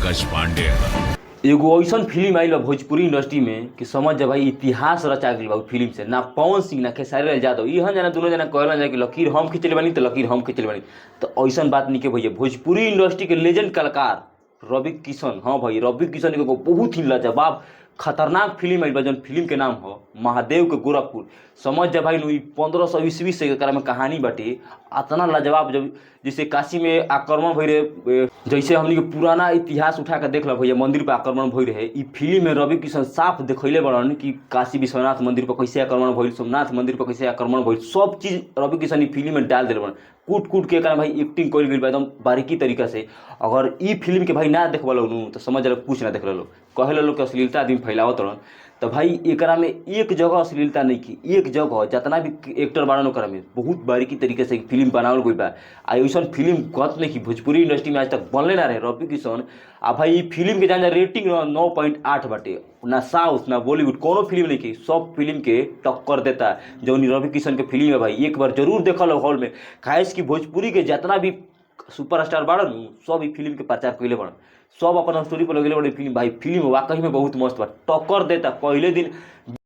पंकज पांडे। एगो ऐसन फिल्म आइल बा भोजपुरी इंडस्ट्री में कि समझ जा भाई इतिहास रचा गइल बा फिल्म से। ना पवन सिंह ना खेसारी लाल यादव इहन जना दोनों जना कहलन जा कि लकीर हम खिंचले बानी तो लकीर हम खिंचले बानी। तो ऐसन बात नहीं के भैया, भोजपुरी इंडस्ट्री के लेजेंड कलाकार रवि किशन, हाँ भाई रवि किशन एगो बहुत ही लाजवाब खतरनाक फिल्म आइल बा जौन फिल्म के नाम हो महादेव के गोरखपुर। समझ जा भाई 1500 ईस्वी से एकरा में कहानी बाटे इतना लाजवाब। जब जैसे काशी में आक्रमण भई रहे, जैसे हमनी के पुराना इतिहास उठा के देख लो भैया, मंदिर पर आक्रमण भई रहे। ई फिल्म में रवि किशन साफ दिखैले बड़न कि काशी विश्वनाथ मंदिर पर कैसे आक्रमण भइल, सोमनाथ मंदिर पर कैसे आक्रमण भइल, सब चीज रवि किशन ई फिल्म में डाल दिल बड़न। कूट कूट के एकरा भाई एक्टिंग कइल गइल बा एकदम बारीकी तरीका से। अगर ई फिल्म के भाई ना देखबा लोग तो समझ लो कुछ ना देख लो। कहे लोग कि अश्लीलता आदमी फैलावत रहन, तो भाई एकरा में एक जगह अश्लीलता नहीं की, एक जगह जितना भी एक्टर बाड़न ओकरा में बहुत बारीकी तरीके से फिल्म बनावल गई बा। आ ऐसन फिल्म कहत नहीं कि भोजपुरी इंडस्ट्री में आज तक बनले ना रहे रवि किशन। आ भाई फिल्म के जान रेटिंग 9.8 बाटे। ना साउथ ना बॉलीवुड कोनो फिल्म नहीं की, सब फिल्म के टक्कर देता जौन रवि किशन के फिल्म है भाई। एक बार जरूर देखल हॉल में, खास की भोजपुरी के जितना भी सुपरस्टार बाड़न सब ई फिल्म के प्रचार कैले बाड़न, सब अपन स्टोरी पर लगेले बड़े फिल्म। भाई फिल्म वाकई में बहुत मस्त बा, टक्कर देता। पहले दिन